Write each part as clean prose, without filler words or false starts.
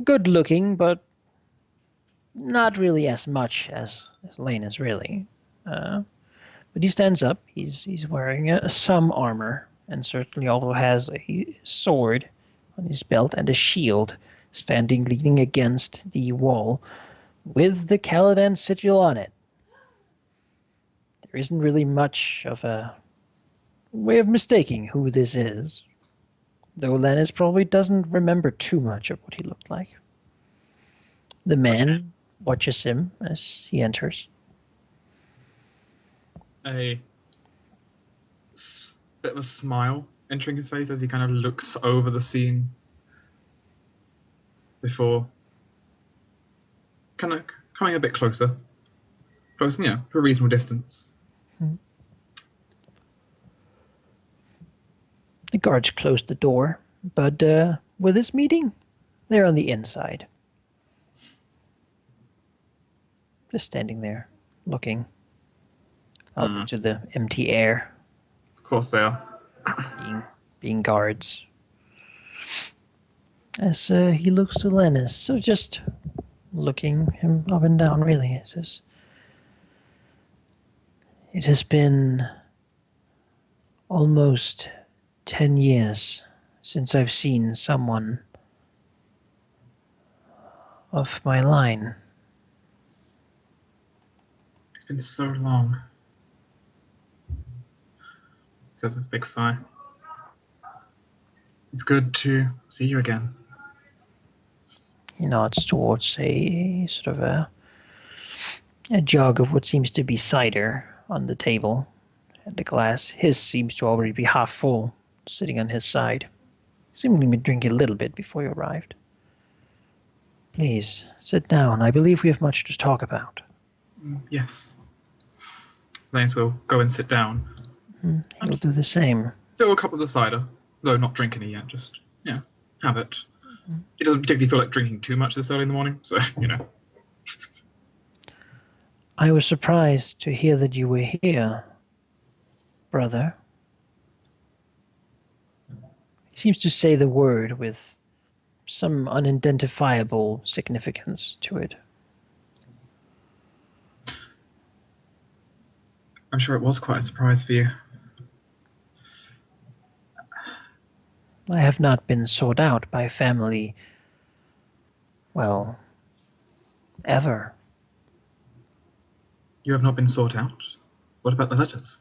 good looking, but not really as much as Lane is really. Uh, but he stands up. He's wearing some armor, and certainly also has a sword on his belt and a shield, standing leaning against the wall with the Caladan sigil on it. There isn't really much of a way of mistaking who this is, though Lennis probably doesn't remember too much of what he looked like. The man watches him as he enters. A bit of a smile entering his face as he kind of looks over the scene before kind of coming a bit closer. Close, for a reasonable distance. The guards closed the door, but with this meeting, they're on the inside. Just standing there, looking up into the empty air. Of course they are. Being guards. As he looks to Lennis, so just looking him up and down, really. He says, "It has been almost 10 years since I've seen someone of my line." It's been so long. Says a big sigh. It's good to see you again. He nods towards a sort of a jug of what seems to be cider on the table, and the glass. His seems to already be half full, sitting on his side. Seemingly been drinking a little bit before you arrived. Please, sit down. I believe we have much to talk about. Yes. Lanes will go and sit down. He'll do the same. Fill a cup of the cider, though not drink any yet, just, have it. He doesn't particularly feel like drinking too much this early in the morning, so, I was surprised to hear that you were here, brother. He seems to say the word with some unidentifiable significance to it. I'm sure it was quite a surprise for you. I have not been sought out by family, well, ever. You have not been sought out? What about the letters?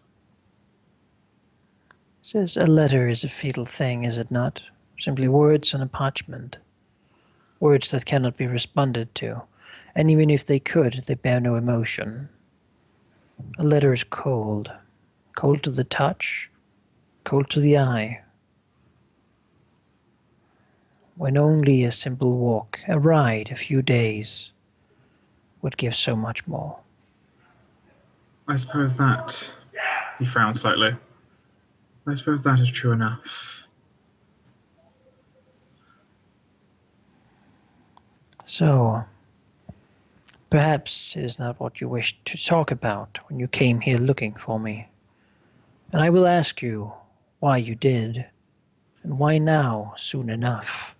Says a letter is a fatal thing, is it not? Simply words on a parchment. Words that cannot be responded to, and even if they could, they bear no emotion. A letter is cold. Cold to the touch, cold to the eye. When only a simple walk, a ride, a few days would give so much more. I suppose that... He frowns slightly. I suppose that is true enough. So, perhaps it is not what you wished to talk about when you came here looking for me. And I will ask you why you did, and why now, soon enough.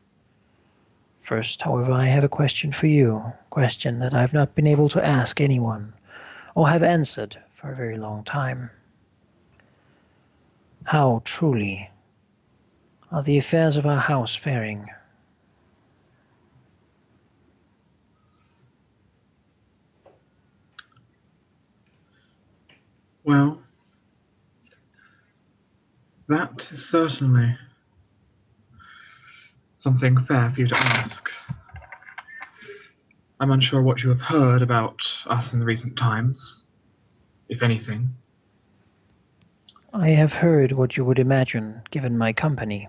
First, however, I have a question for you, a question that I have not been able to ask anyone, or have answered for a very long time. How, truly, are the affairs of our house faring? Well, that is certainly something fair for you to ask. I'm unsure what you have heard about us in the recent times, if anything. I have heard what you would imagine, given my company.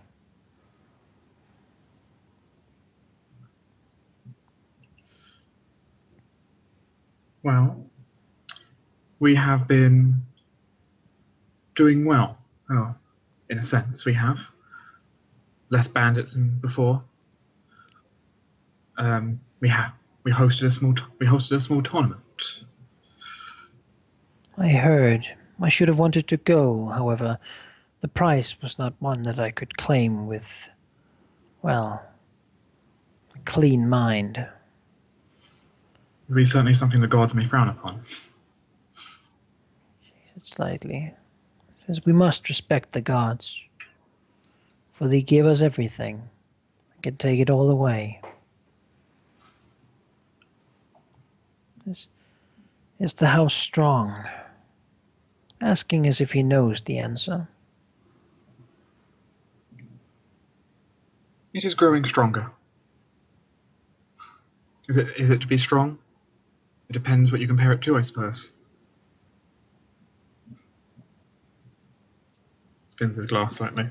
Well, we have been doing well. Well, in a sense, we have. Less bandits than before. We hosted a small tournament. I heard. I should have wanted to go, however, the price was not one that I could claim with, well, a clean mind. It would be certainly something the gods may frown upon. Slightly. Says we must respect the gods, for they give us everything. I can take it all away. Is the house strong? Asking as if he knows the answer. It is growing stronger. Is it to be strong? It depends what you compare it to, I suppose. Spins his glass slightly.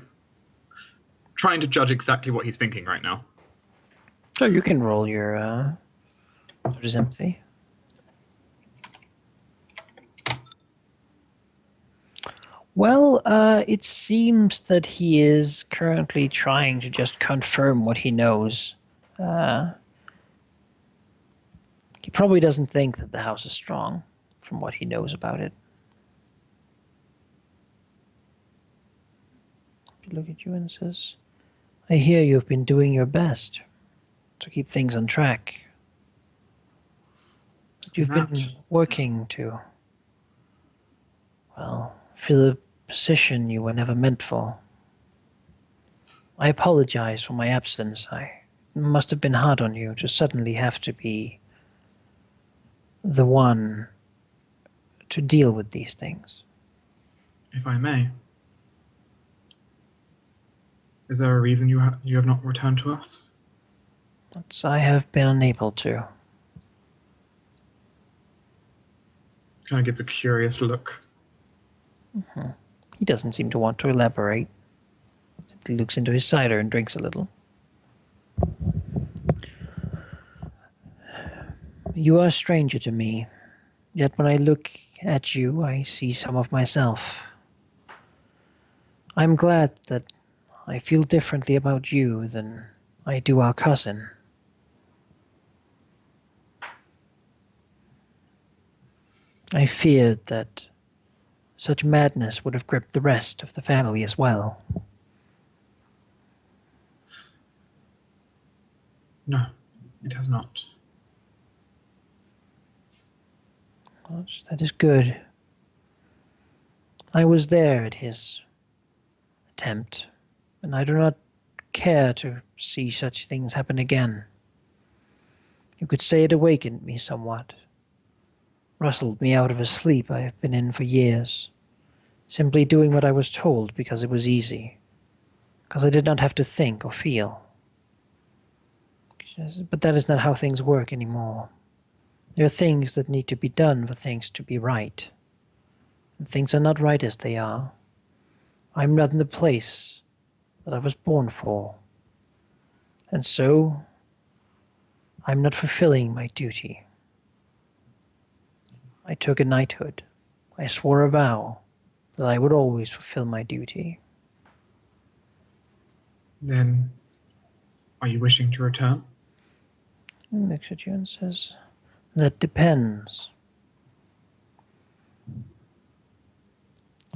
Trying to judge exactly what he's thinking right now. So you can roll your empathy. Well, it seems that he is currently trying to just confirm what he knows. He probably doesn't think that the house is strong from what he knows about it. He looks at you and says, I hear you've been doing your best to keep things on track. But you've been working to, well, fill a position you were never meant for. I apologize for my absence. It must have been hard on you to suddenly have to be the one to deal with these things. If I may, is there a reason you have not returned to us? I have been unable to. Kind of gives a curious look. Mm-hmm. He doesn't seem to want to elaborate. He looks into his cider and drinks a little. You are a stranger to me, yet when I look at you, I see some of myself. I'm glad that I feel differently about you than I do our cousin. I feared that such madness would have gripped the rest of the family as well. No, it has not. That is good. I was there at his attempt, and I do not care to see such things happen again. You could say it awakened me somewhat, rustled me out of a sleep I have been in for years, simply doing what I was told because it was easy, because I did not have to think or feel. But that is not how things work anymore. There are things that need to be done for things to be right. And things are not right as they are. I'm not in the place that I was born for. And so, I'm not fulfilling my duty. I took a knighthood. I swore a vow that I would always fulfill my duty. Then, are you wishing to return? He looks at you and says, that depends.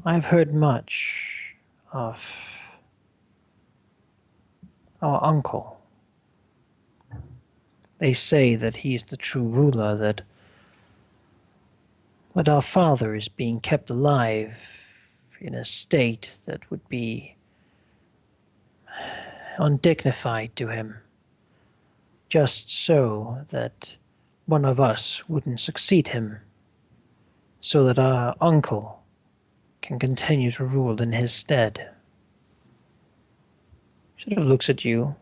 I've heard much of our uncle. They say that he is the true ruler, that our father is being kept alive in a state that would be undignified to him, just so that one of us wouldn't succeed him, so that our uncle can continue to rule in his stead. Sort of looks at you,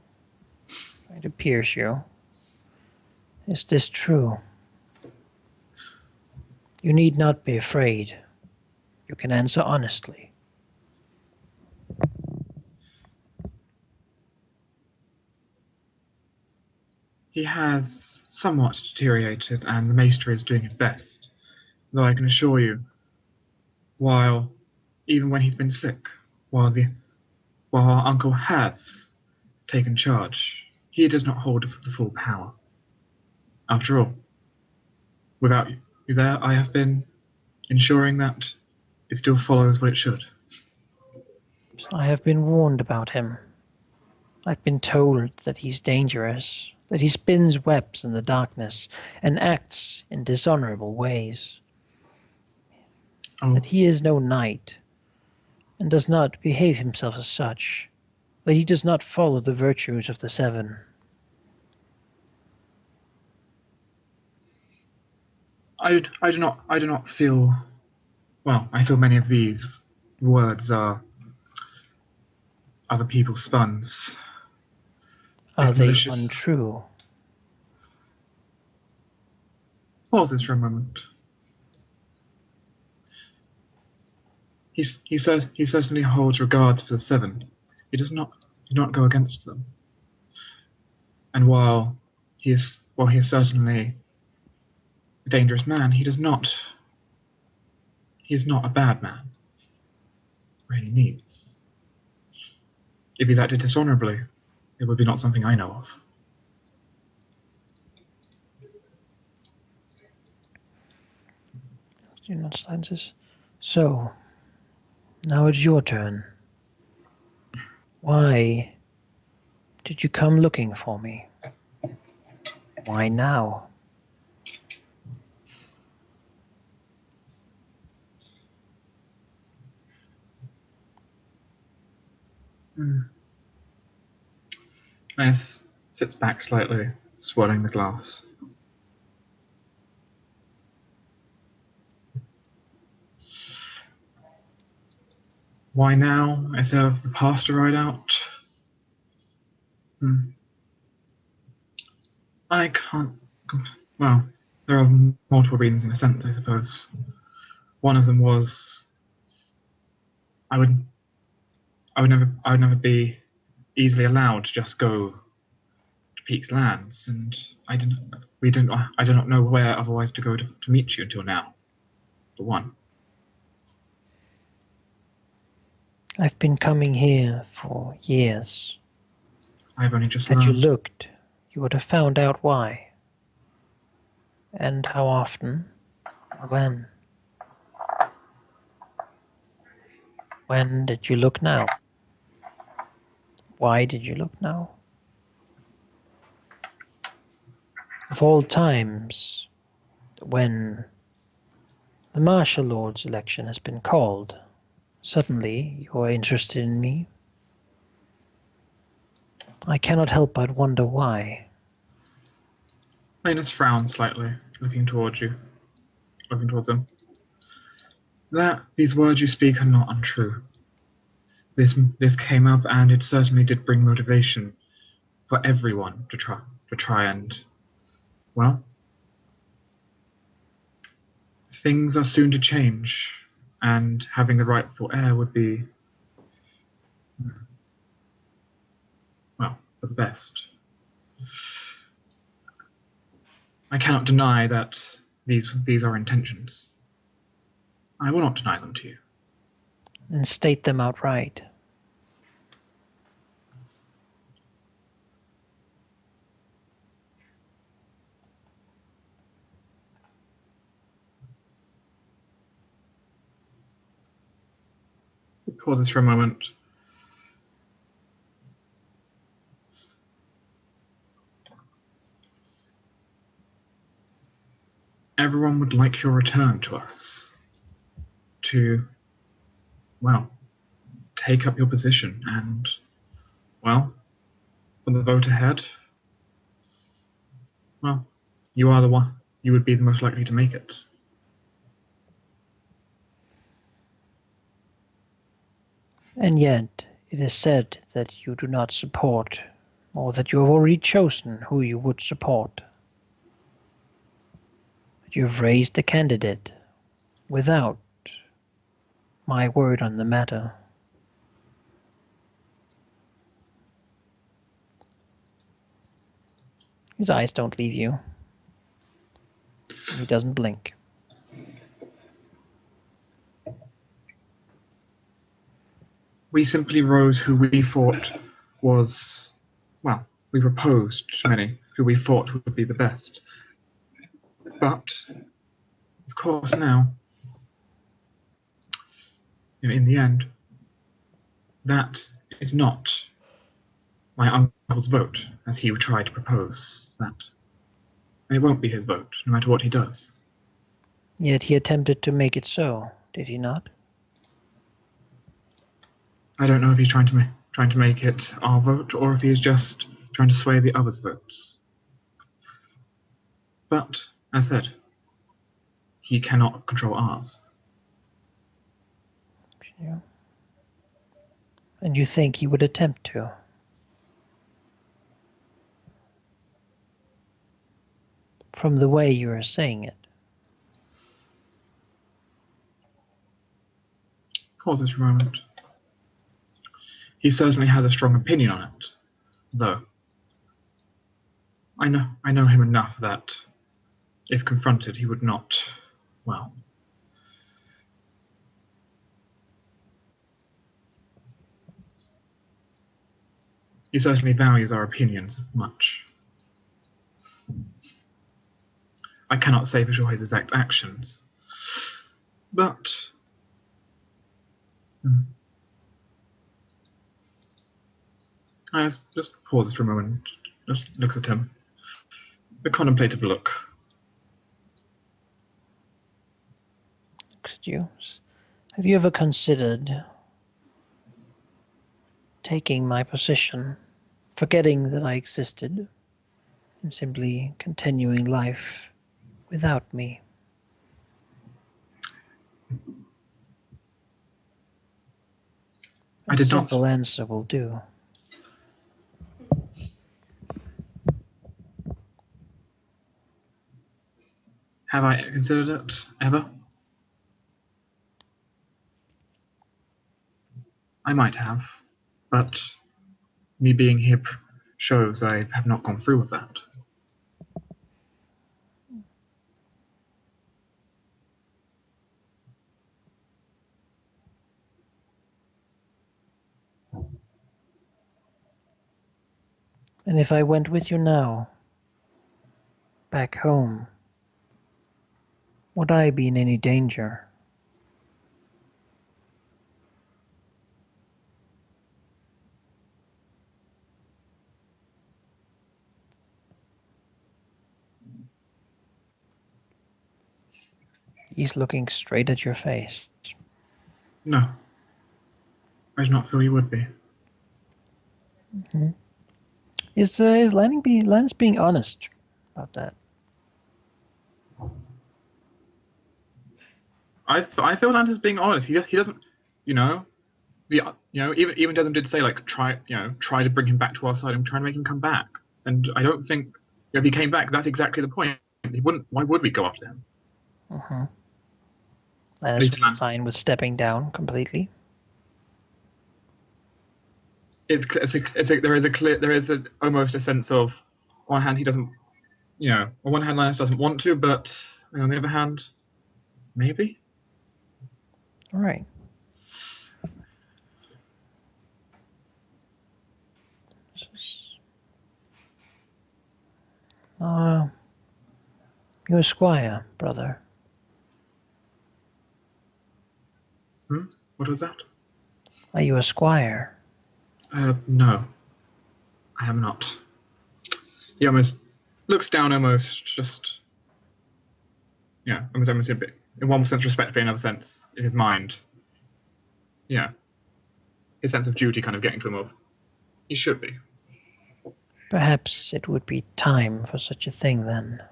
trying to pierce you. Is this true? You need not be afraid. You can answer honestly. He has somewhat deteriorated, and the Maester is doing his best. Though I can assure you, even when he's been sick, while our uncle has taken charge, he does not hold the full power. After all, without you there, I have been ensuring that it still follows what it should. I have been warned about him. I've been told that he's dangerous, that he spins webs in the darkness and acts in dishonorable ways, Oh, that he is no knight and does not behave himself as such, that he does not follow the virtues of the seven. I do not feel, well, I feel many of these words are other people's spuns, Are if they malicious. untrue? Pauses for a moment. He certainly holds regards for the seven. He do not go against them. And while he is certainly a dangerous man, he is not a bad man by any means. If he acted dishonorably, it would be not something I know of. So, now it's your turn. Why did you come looking for me? Why now? Ness sits back slightly, swallowing the glass. Why now, instead of the past to ride out? I can't. Well, there are multiple reasons in a sense, I suppose. One of them was I would I would never be easily allowed to just go to Peak's lands, and I do not know where otherwise to go to meet you until now. For one. I've been coming here for years. I have only just Had you learned. looked, you would have found out why. And how often, and when. When did you look now? Why did you look now? Of all times, when the Martial Lord's election has been called, suddenly you are interested in me. I cannot help but wonder why. Lanus frowns slightly, looking towards you, looking towards him. That these words you speak are not untrue. This came up, and it certainly did bring motivation for everyone to try and, well, things are soon to change, and having the rightful heir would be, well, for the best. I cannot deny that these are intentions. I will not deny them to you. And state them outright. Pause for a moment. Everyone would like your return to us. To, well, take up your position and, well, for the vote ahead, well, you are the one. You would be the most likely to make it. And yet, it is said that you do not support, or that you have already chosen who you would support. But you have raised a candidate without my word on the matter. His eyes don't leave you. He doesn't blink. We simply rose who we thought was, well, we proposed to many who we thought would be the best. But, of course, now, in the end, that is not my uncle's vote, as he would try to propose that. And it won't be his vote, no matter what he does. Yet he attempted to make it so, did he not? I don't know if he's trying to make it our vote, or if he's just trying to sway the others' votes. But, as said, he cannot control ours. Yeah. And you think he would attempt to? From the way you are saying it. Pause for a moment. He certainly has a strong opinion on it, though. I know him enough that, if confronted, he would not, well. He certainly values our opinions much. I cannot say for sure his exact actions, but I just pauses for a moment, just looks at him. A contemplative look. Looks at you. Have you ever considered taking my position, forgetting that I existed, and simply continuing life without me? I A did not. simple answer will do. Have I considered it ever? I might have, but me being here shows I have not gone through with that. And if I went with you now, back home, would I be in any danger? He's looking straight at your face. No, I do not feel you would be. Mm-hmm. Is Linus being honest about that? I feel Lantis being honest. He doesn't, you know, even Desmond did say like try to bring him back to our side and try to make him come back. And I don't think if he came back, that's exactly the point. He wouldn't. Why would we go after him? Mm-hmm. At Linus least would be fine with stepping down completely. there is almost a sense of, on one hand he doesn't, on one hand Linus doesn't want to, but on the other hand, maybe. All right. You're a squire, brother. What was that? Are you a squire? No, I am not. He almost looks down, almost just, almost a bit, in one sense respectfully, in another sense, in his mind, his sense of duty kind of getting to him of, he should be. Perhaps it would be time for such a thing then.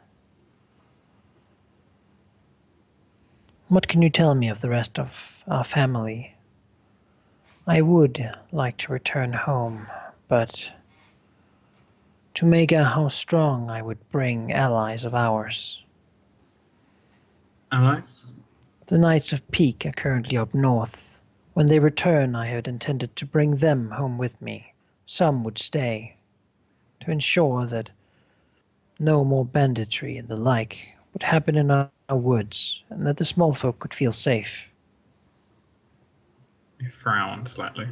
What can you tell me of the rest of our family? I would like to return home, but to make our house strong, I would bring allies of ours. Allies? The Knights of Peak are currently up north. When they return, I had intended to bring them home with me. Some would stay, to ensure that no more banditry and the like would happen in our woods, and that the small folk could feel safe. He frowned slightly.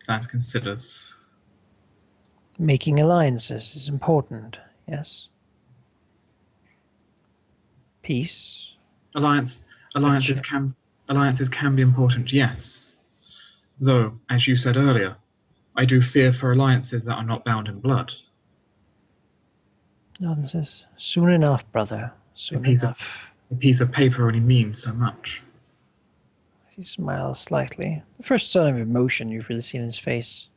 Lance considers. Making alliances is important, yes? Peace. Friendship. Alliances can be important, yes. Though, as you said earlier, I do fear for alliances that are not bound in blood. Nonsense. Soon enough, brother. A Soon piece of enough. a piece of paper only means so much. He smiles slightly. The first sign of emotion you've really seen in his face.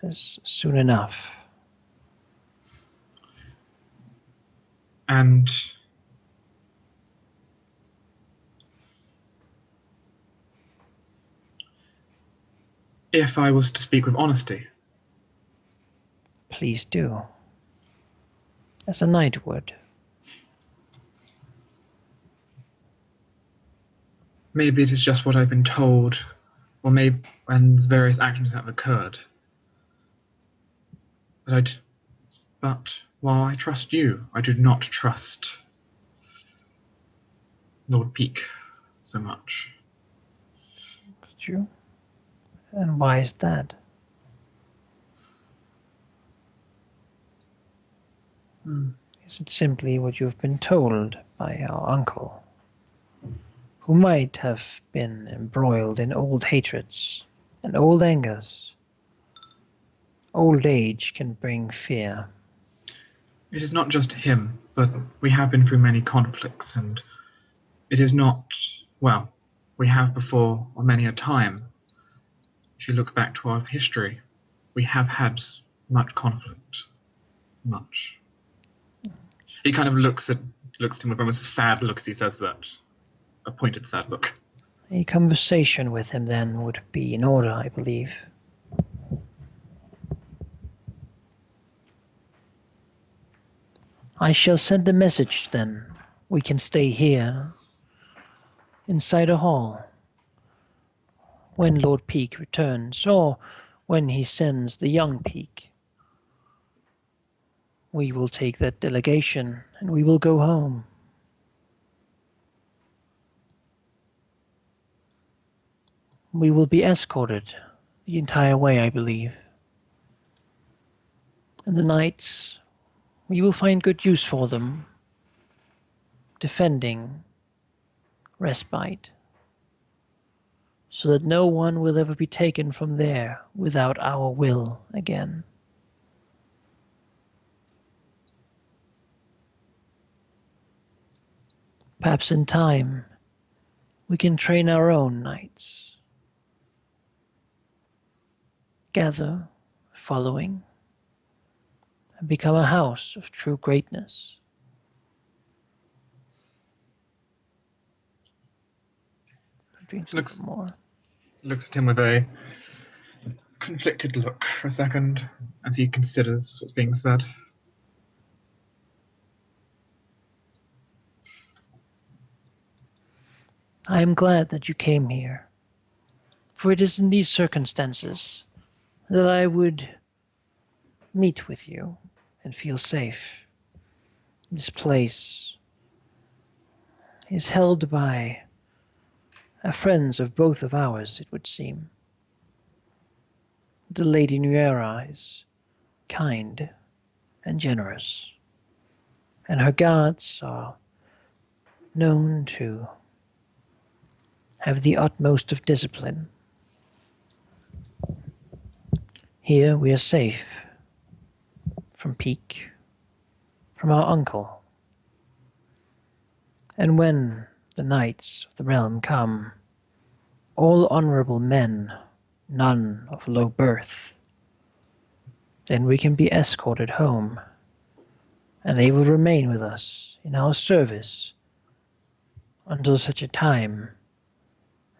Says, soon enough. And if I was to speak with honesty, Please do. As a knight would. maybe it is just what I've been told, or maybe and various actions that have occurred. But while I trust you, I do not trust Lord Peak so much. Could you? And why is that? Is it simply what you've been told by our uncle, who might have been embroiled in old hatreds and old angers? Old age can bring fear. It is not just him, but we have been through many conflicts, and it is not, well, we have before, or many a time. If you look back to our history, we have had much conflict. Much. He kind of looks at him with almost a sad look as he says that. A pointed sad look. A conversation with him then would be in order, I believe. I shall send a message then. We can stay here, inside a hall, when Lord Peak returns, or when he sends the young Peak. We will take that delegation, and we will go home. We will be escorted the entire way, I believe. And the knights, we will find good use for them, defending respite, so that no one will ever be taken from there without our will again. Perhaps in time, we can train our own knights. Gather, following, and become a house of true greatness. Drinks a little more. Looks at him with a conflicted look for a second as he considers what's being said. I am glad that you came here, for it is in these circumstances that I would meet with you and feel safe. This place is held by friends of both of ours, it would seem. The Lady Nuera is kind and generous, and her guards are known to have the utmost of discipline. Here we are safe from Peak, from our uncle. And when the knights of the realm come, all honorable men, none of low birth, then we can be escorted home, and they will remain with us in our service until such a time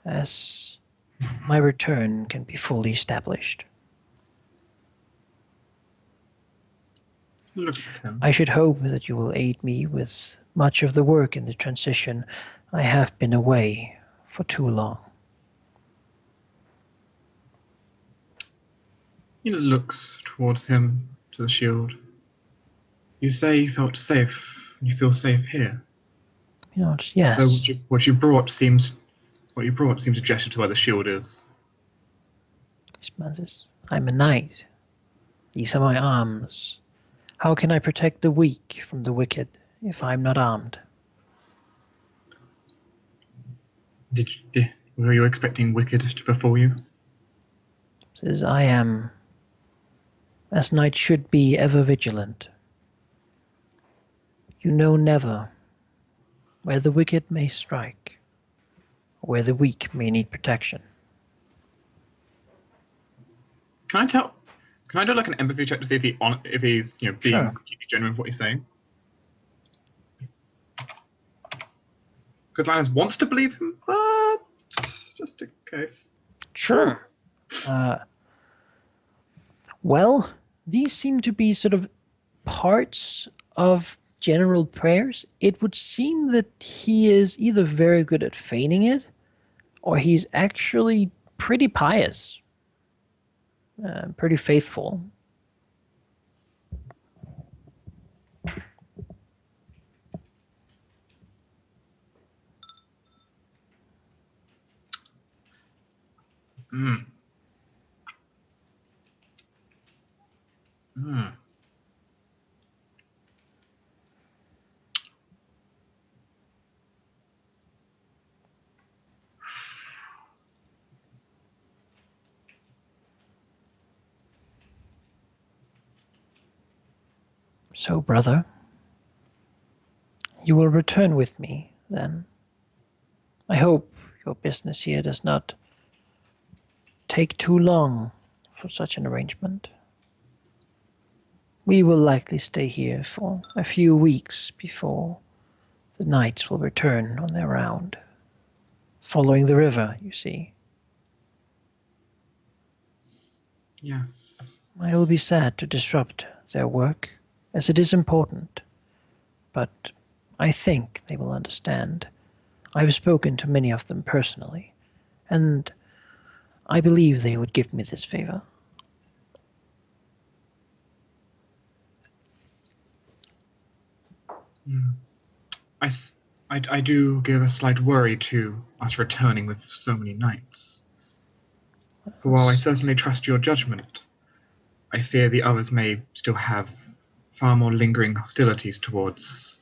as my return can be fully established. Look at him. I should hope that you will aid me with much of the work in the transition. I have been away for too long. He looks towards him, to the shield. You say you felt safe, and you feel safe here. You know, yes. So what you brought seems a gesture to where the shield is. I'm a knight. These are my arms. How can I protect the weak from the wicked if I'm not armed? Were you expecting wicked to befall you? Says, I am, as knights should be, ever vigilant. You know never where the wicked may strike, or where the weak may need protection. Can I tell? Can I do like an empathy check to see if he's being Sure. completely genuine with what he's saying? Because Linus wants to believe him, but just in case. Sure. Uh, well, these seem to be sort of parts of general prayers. It would seem that he is either very good at feigning it, or he's actually pretty pious, pretty faithful. Hmm. Hmm. So, brother, you will return with me, then. I hope your business here does not take too long for such an arrangement. We will likely stay here for a few weeks before the knights will return on their round. Following the river, you see. Yes. I will be sad to disrupt their work, as it is important, but I think they will understand. I've spoken to many of them personally, and I believe they would give me this favor. Hmm. I, I do give a slight worry to us returning with so many knights. For while I certainly trust your judgment, I fear the others may still have far more lingering hostilities towards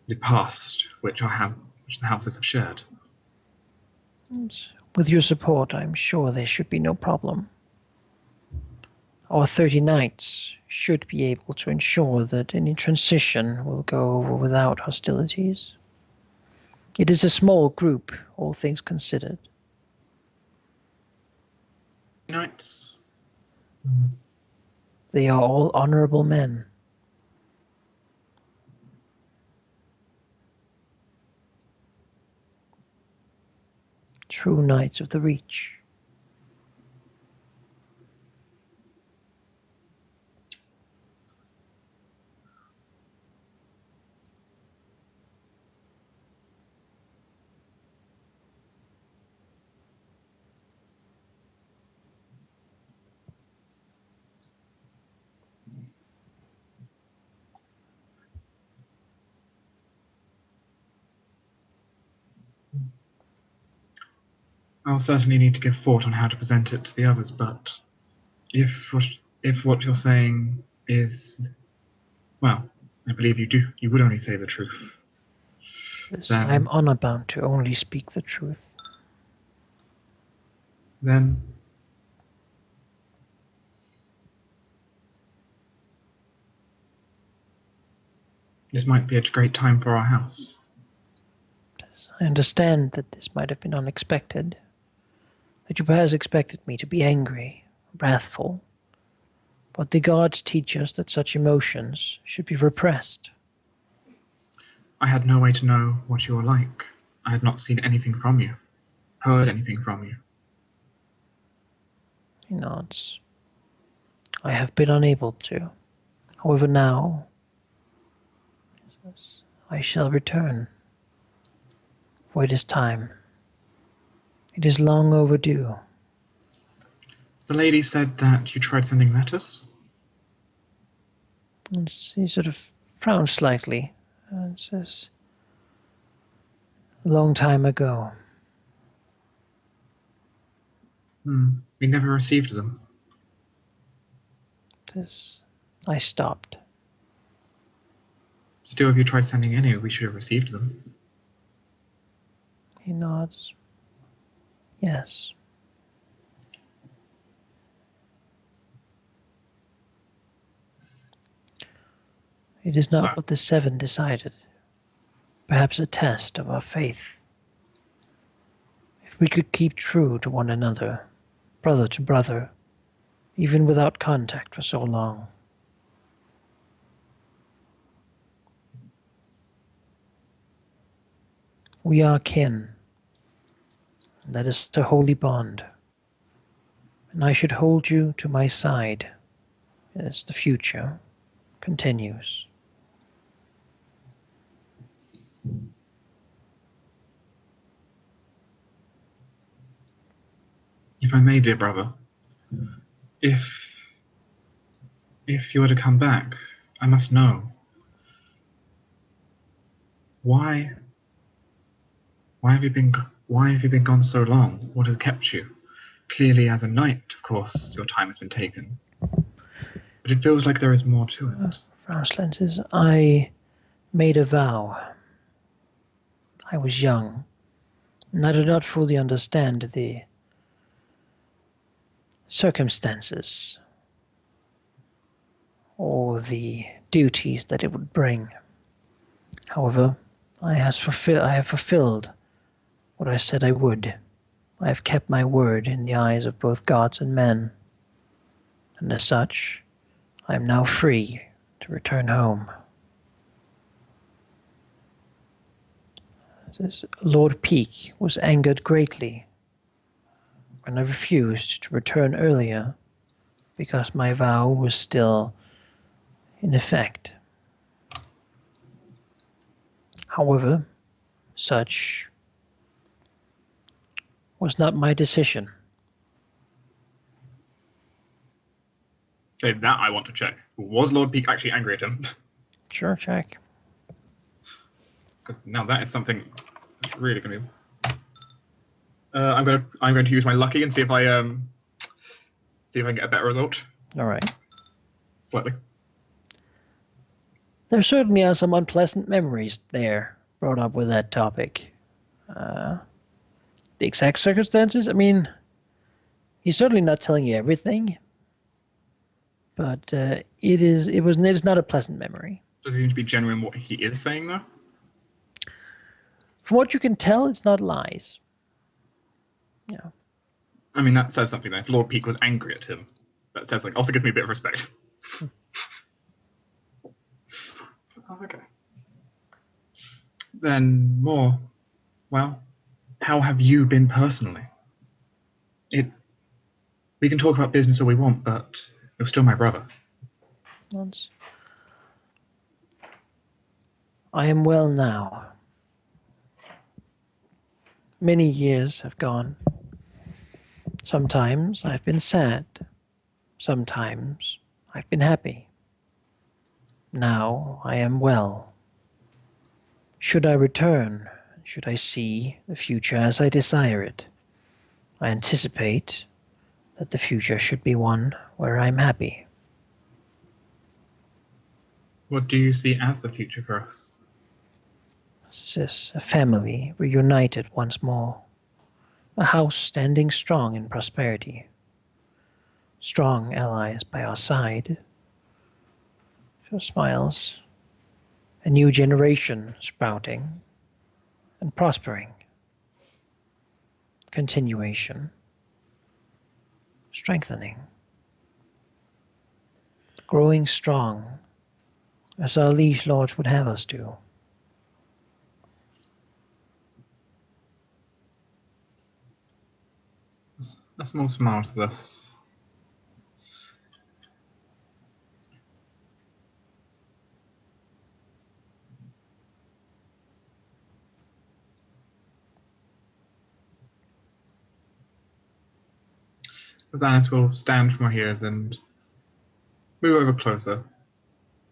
the past which the houses have shared. With your support, I'm sure there should be no problem. Our 30 knights should be able to ensure that any transition will go over without hostilities. It is a small group, all things considered. Knights? They are all honorable men. True knights of the Reach. I'll certainly need to give thought on how to present it to the others, but if what, if what you're saying is, well, I believe you would only say the truth, As I am then, honor bound to only speak the truth. then this might be a great time for our house. I understand that this might have been unexpected, that you perhaps expected me to be angry, wrathful, but the gods teach us that such emotions should be repressed. I had no way to know what you were like. I had not seen anything from you, heard anything from you. He nods. I have been unable to. However, now I shall return, for it is time. It is long overdue. The lady said that you tried sending letters? And he sort of frowns slightly and says, "A long time ago." We never received them. Says, I stopped. Still, if you tried sending any, we should have received them. He nods. Yes. It is So, not what the seven decided. Perhaps a test of our faith. If we could keep true to one another, brother to brother, even without contact for so long. We are kin. That is a holy bond. And I should hold you to my side as the future continues. if I may, dear brother, if you were to come back, I must know why why have you been gone so long? What has kept you? Clearly, as a knight, of course, your time has been taken, but it feels like there is more to it. Frownslin says, I made a vow. I was young, and I did not fully understand the circumstances or the duties that it would bring. However, I have fulfilled what I said I would. I have kept my word in the eyes of both gods and men, and as such, I am now free to return home. Lord Peak was angered greatly when I refused to return earlier because my vow was still in effect. However, such was not my decision. Okay, that I want to check. Was Lord Peak actually angry at him? Sure, check. Because now that is something that's really going to be. I'm going to use my lucky and see if I can get a better result. All right. Slightly. There certainly are some unpleasant memories there brought up with that topic. The exact circumstances, I mean, he's certainly not telling you everything, but it's not a pleasant memory. Does he seem to be genuine in what he is saying though? From what you can tell, it's not lies. Yeah. I mean, that says something then. If Lord Peak was angry at him, that says like also gives me a bit of respect. Oh, okay. Then more. Well, how have you been personally? We can talk about business all we want, but you're still my brother. Once. I am well now. Many years have gone. Sometimes I've been sad. Sometimes I've been happy. Now I am well. Should I return, should I see the future as I desire it, I anticipate that the future should be one where I'm happy. What do you see as the future for us? This is a family reunited once more, a house standing strong in prosperity, strong allies by our side. She smiles, a new generation sprouting and prospering, continuation, strengthening, growing strong as our liege lords would have us do. A small smile to this. Athanas will stand from where he is and move over closer,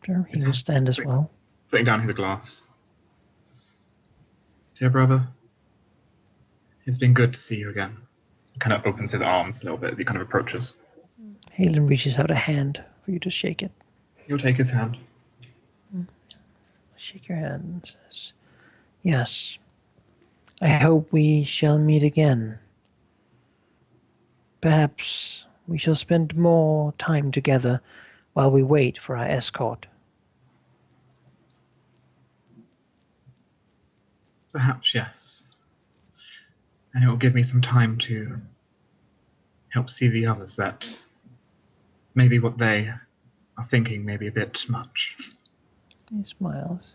Sure, he will stand as well. putting down his glass. Dear brother, it's been good to see you again. He kind of opens his arms a little bit as he kind of approaches. Halen reaches out a hand for you to shake it. You'll take his hand. Shake your hand and says, yes, I hope we shall meet again. Perhaps we shall spend more time together while we wait for our escort. Perhaps, yes. And it will give me some time to help see the others that maybe what they are thinking may be a bit much. He smiles.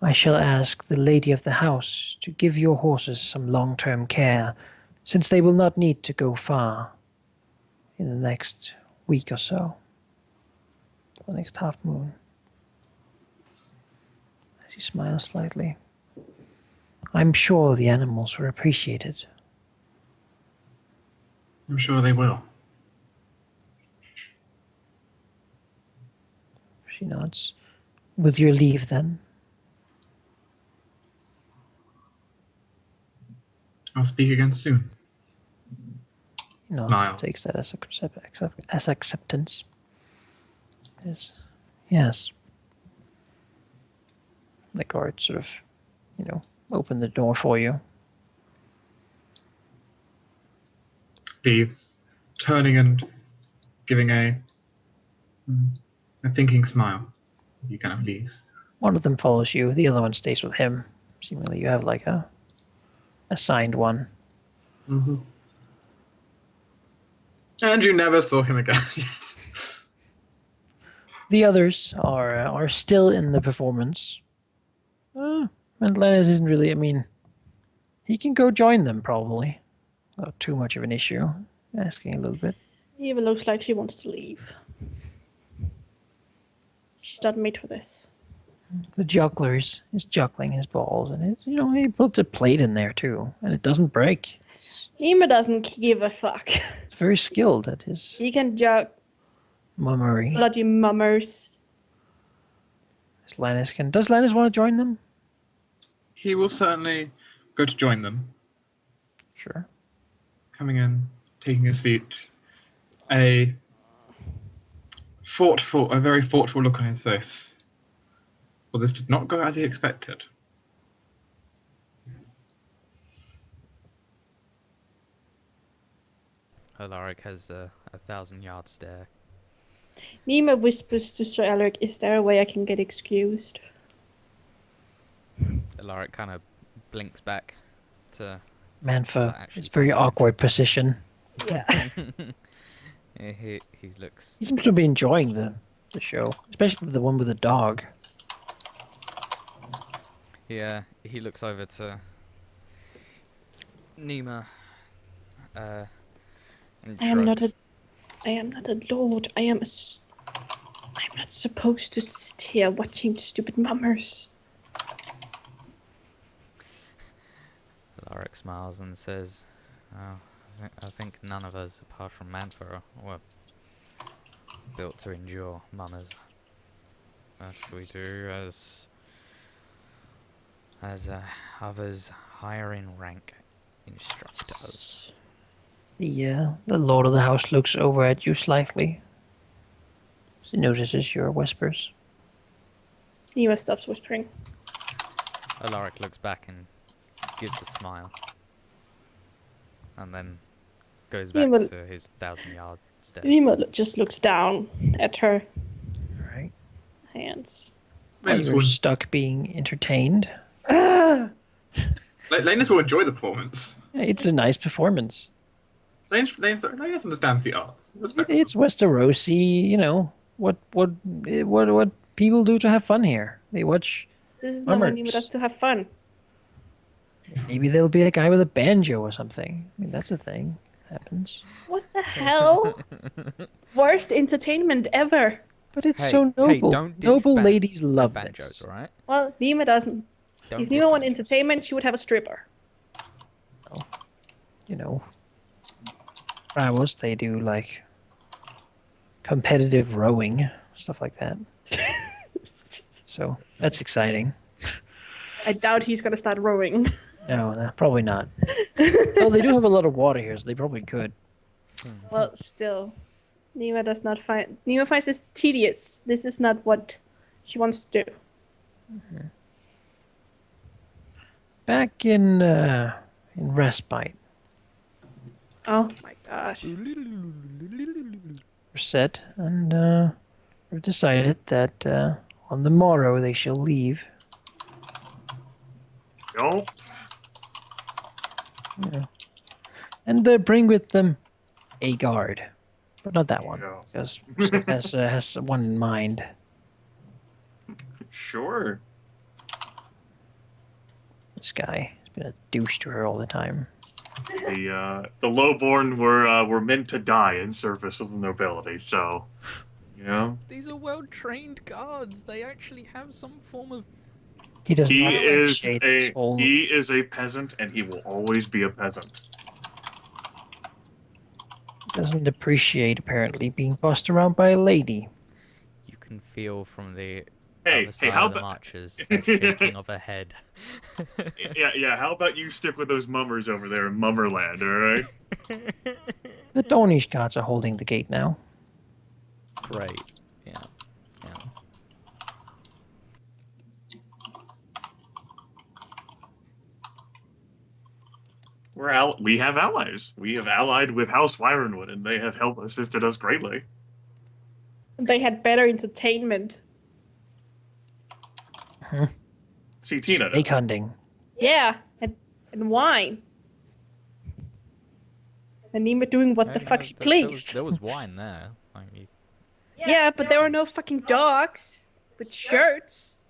I shall ask the lady of the house to give your horses some long-term care, since they will not need to go far in the next week or so, the next half moon. She smiles slightly. I'm sure the animals will appreciate it. I'm sure they will. She nods. With your leave, then. I'll speak again soon. He nods and Smiles. takes that as acceptance. Yes. The guard sort of, open the door for you. Leaves, turning and giving a thinking smile as he kind of leaves. One of them follows you. The other one stays with him. Seemingly, you have like a assigned one. Mm-hmm. And you never saw him again. Yes. The others are still in the performance. And Lennis isn't really. I mean, he can go join them probably. Not too much of an issue. Asking a little bit. Eva looks like she wants to leave. She's not made for this. The juggler is juggling his balls, and he puts a plate in there too, and it doesn't break. Ema doesn't give a fuck. It's very skilled at his He can jug mummery. bloody mummers. Does Lannis want to join them? He will certainly go to join them. Sure. Coming in, taking a seat, a very thoughtful look on his face. Well, this did not go as he expected. Alaric has a 1,000-yard stare. Nima whispers to Sir Alaric, "Is there a way I can get excused?" Alaric kind of blinks back to... Manfa, actually it's a very awkward position. Yeah. he looks... He seems to be enjoying the show, especially the one with the dog. Yeah, he looks over to Nima. And I am not shrugs. a lord. I'm not supposed to sit here watching stupid mummers. Alaric smiles and says, "Oh, I think none of us, apart from Manfer, were built to endure mummers. That we do as others higher in rank instruct us." The lord of the house looks over at you slightly. He notices your whispers. Nima stops whispering. Alaric looks back and gives a smile, and then goes back Nima- to his 1,000-yard stare. Nima just looks down at her Right. hands. You're stuck being entertained. Lanus will enjoy the performance. It's a nice performance. Lanus understands the arts. It's Westerosi, what people do to have fun here. They watch. This is not what Mummers. Nima does to have fun. Maybe there'll be a guy with a banjo or something. I mean, that's a thing. Happens. What the hell? Worst entertainment ever. But it's Hey, so noble. don't ditch Noble ladies love banjos, this. alright? Well, Nima doesn't. Don't If ditch Nima wanted banjos. entertainment, she would have a stripper. Bravos, they do like competitive rowing, stuff like that. So that's exciting. I doubt he's gonna start rowing. No, probably not. Though they do have a lot of water here, so they probably could. Well, still, Nima does not find. Nima finds this tedious. This is not what she wants to do. Back in Respite, Oh my gosh. we're set, and we've decided that on the morrow they shall leave. Nope. Yeah. And bring with them a guard, but not that one, Yeah. because Sid has one in mind. Sure. This guy has been a douche to her all the time. The lowborn were meant to die in service of the nobility, so you know. These are well-trained guards. They actually have some form of... He does He not is appreciate this whole. a peasant, and he will always be a peasant. Doesn't appreciate apparently being bossed around by a lady. You can feel from the Hey, other side how of the about marchers a shaking of her head. yeah? How about you stick with those mummers over there in Mummerland, all right? The Donish guards are holding the gate now. Great. Yeah. Yeah. We have allies. We have allied with House Wyronwood, and they have assisted us greatly. They had better entertainment. See, Tina. Snake hunting. Yeah, and wine. And Nima doing what the fuck she pleased. There was wine there. Like, Yeah, but there were no fucking dogs with shirts.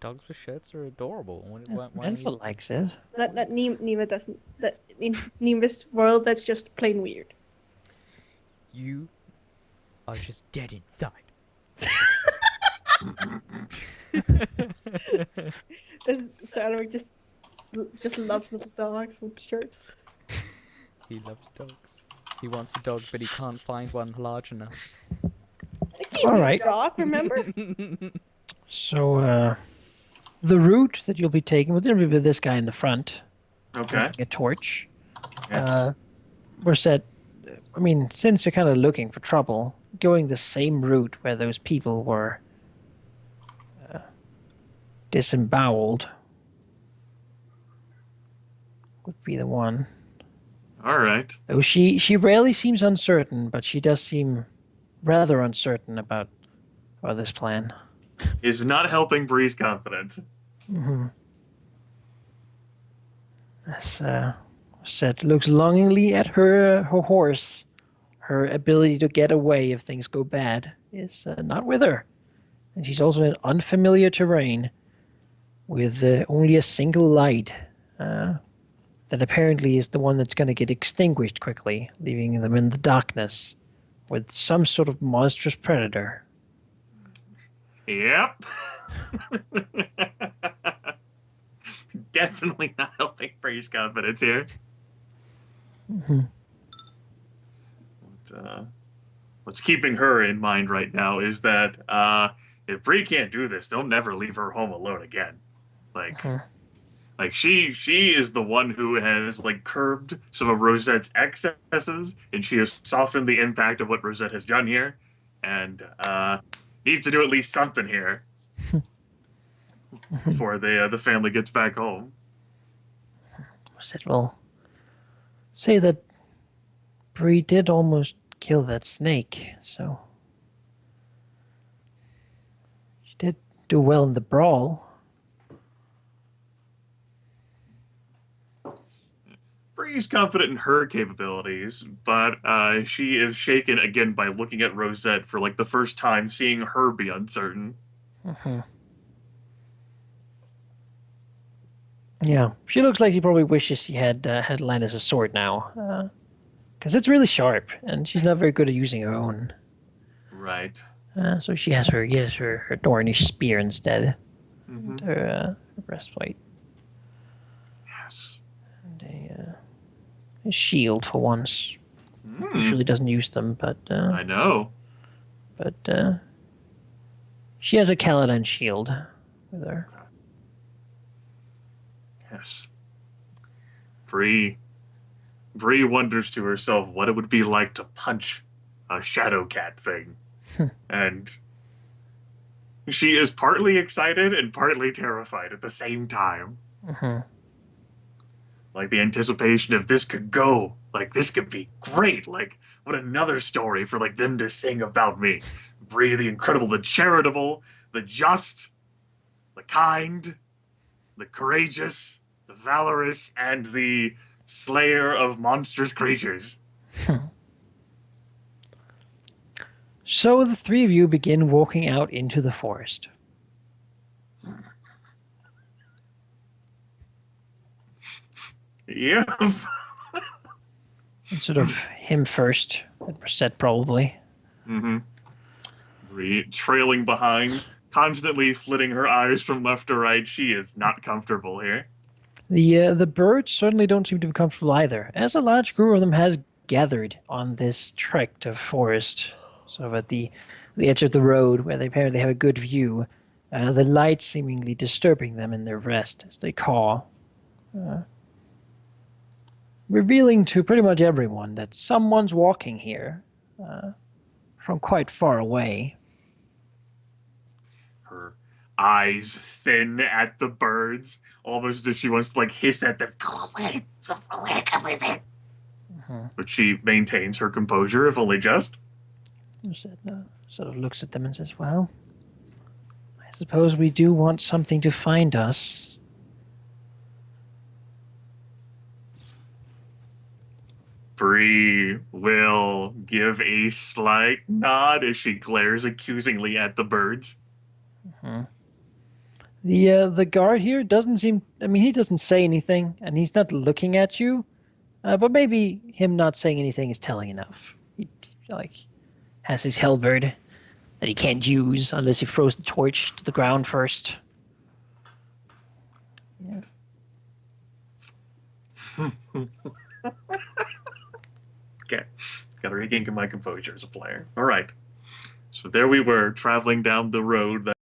dogs with shirts are adorable. Why Menfa likes it. That Nima doesn't. That in Nima's world, that's just plain weird. You are just dead inside. Sarah just loves little dogs with shirts. He loves dogs. He wants a dog, but he can't find one large enough. All right. Dog, remember? So, the route that you'll be taking will be with this guy in the front. Okay. Holding a torch. Yes. We're set. I mean, since you're kind of looking for trouble, going the same route where those people were disemboweled would be the one. All right. Though she rarely seems uncertain, but she does seem rather uncertain about this plan. Is not helping Bree's confidence. Mm-hmm. As said, looks longingly at her horse. Her ability to get away if things go bad is not with her, and she's also in unfamiliar terrain with only a single light that apparently is the one that's going to get extinguished quickly, leaving them in the darkness with some sort of monstrous predator. Yep. Definitely not helping Bree's confidence here. Mm-hmm. What's keeping her in mind right now is that if Bree can't do this, they'll never leave her home alone again. Like she is the one who has like curbed some of Rosette's excesses, and she has softened the impact of what Rosette has done here, and needs to do at least something here before the family gets back home. Said, well, say that Bree did almost kill that snake, so she did do well in the brawl. Bree's confident in her capabilities, but she is shaken again by looking at Rosette for like the first time, seeing her be uncertain. Mm-hmm. Yeah, she looks like she probably wishes she had Linus's sword now, because it's really sharp, and she's not very good at using her own. Right. So she has her Dornish spear instead, Mm-hmm. her breastplate, Yes. and a shield for once. Mm. Usually doesn't use them, but I know. She has a Caladan shield with her. Yes. Bree wonders to herself what it would be like to punch a shadow cat thing. And she is partly excited and partly terrified at the same time. Mm-hmm. Like the anticipation of this could go, like this could be great, like what another story for like them to sing about me. Bree the incredible, the charitable, the just, the kind, the courageous, the valorous, and the slayer of monstrous creatures. So the three of you begin walking out into the forest. Yeah. And sort of him first, and Brissette probably. Mm-hmm. Trailing behind, constantly flitting her eyes from left to right. She is not comfortable here. The birds certainly don't seem to be comfortable either, as a large group of them has gathered on this tract of forest, sort of at the edge of the road where they apparently have a good view. The light seemingly disturbing them in their rest as they caw, revealing to pretty much everyone that someone's walking here from quite far away. Her eyes thin at the birds, almost as if she wants to like hiss at them. Go away, go away, come with it. But she maintains her composure, if only just. Brissette sort of looks at them and says, "Well, I suppose we do want something to find us." Bree will give a slight nod as she glares accusingly at the birds. The guard here doesn't seem. I mean, he doesn't say anything, and he's not looking at you. But maybe him not saying anything is telling enough. He like has his halberd that he can't use unless he throws the torch to the ground first. Yeah. Okay, gotta regain my composure as a player. All right, so there we were traveling down the road that